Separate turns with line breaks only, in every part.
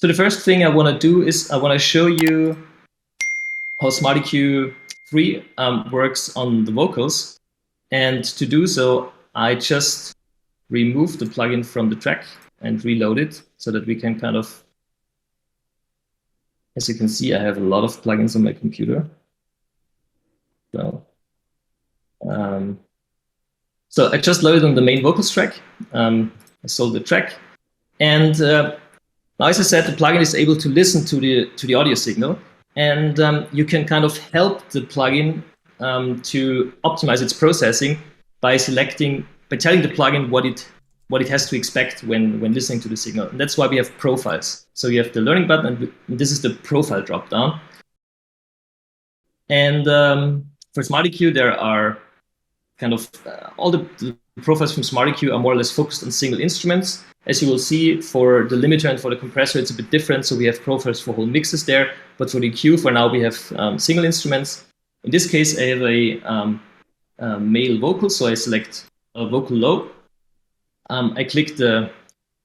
So the first thing I want to do is I want to show you how SmartEQ 3 works on the vocals. And to do so, I just remove the plugin from the track and reload it so that we can kind of, as you can see, I have a lot of plugins on my computer. So I just loaded on the main vocals track. I sold the track. And now, as I said, the plugin is able to listen to the audio signal. And you can kind of help the plugin to optimize its processing by telling the plugin what it has to expect when listening to the signal. And that's why we have profiles. So you have the learning button, and this is the profile dropdown. And for SmartEQ, there are kind of all the profiles from SmartEQ are more or less focused on single instruments. As you will see, for the limiter and for the compressor, it's a bit different. So we have profiles for whole mixes there. But for the EQ, for now, we have single instruments. In this case, I have a male vocal. So I select a vocal low. I click the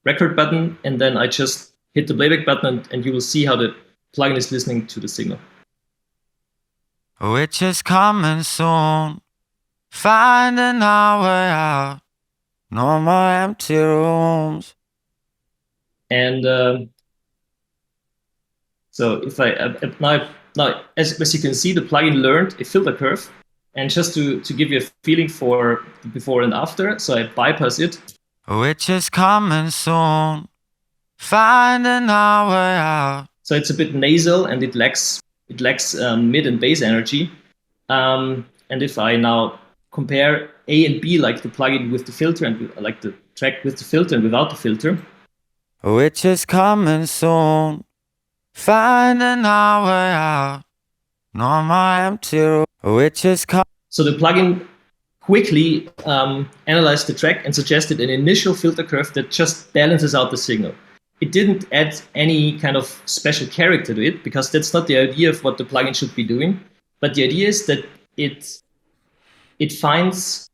record button, and then I just hit the playback button, and you will see how the plugin is listening to the signal.
Which is coming soon, finding our way out, no more empty rooms.
And so if I now as you can see, the plugin learned a filter curve, and just to give you a feeling for the before and after, so I bypass it.
Which is coming soon, finding our way out.
So it's a bit nasal, and it lacks mid and bass energy. And if I now compare A and B, like the plugin with the filter and like the track with the filter and without the filter.
Which is coming soon, finding our way out, no more empty room. Which is
So the plugin quickly analyzed the track and suggested an initial filter curve that just balances out the signal. It didn't add any kind of special character to it, because that's not the idea of what the plugin should be doing. But the idea is that it finds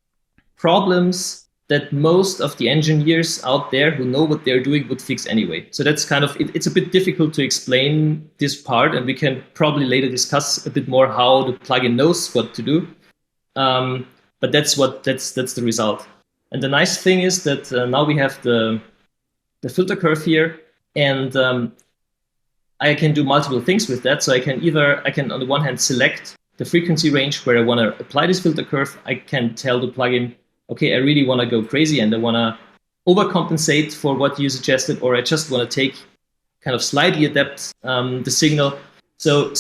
problems that most of the engineers out there who know what they're doing would fix anyway. So that's kind of, it's a bit difficult to explain this part, and we can probably later discuss a bit more how the plugin knows what to do. But that's the result. And the nice thing is that now we have the filter curve here, and I can do multiple things with that. So I can on the one hand select the frequency range where I want to apply this filter curve. I can tell the plugin, okay, I really want to go crazy and I want to overcompensate for what you suggested, or I just want to take kind of slightly adapt the signal. So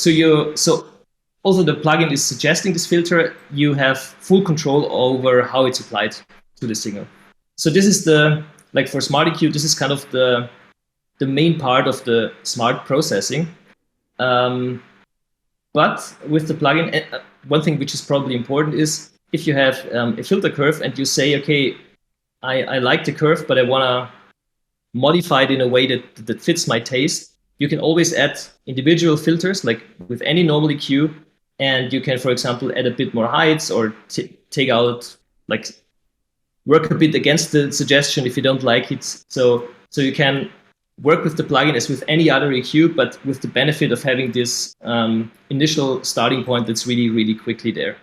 although the plugin is suggesting this filter, you have full control over how it's applied to the signal. So this is like for SmartEQ, this is kind of the main part of the smart processing. But with the plugin, one thing which is probably important is if you have a filter curve and you say, okay, I like the curve, but I want to modify it in a way that fits my taste, you can always add individual filters, like with any normal EQ, and you can, for example, add a bit more heights or take out, like, work a bit against the suggestion if you don't like it. So you can work with the plugin as with any other EQ, but with the benefit of having this initial starting point that's really, really quickly there.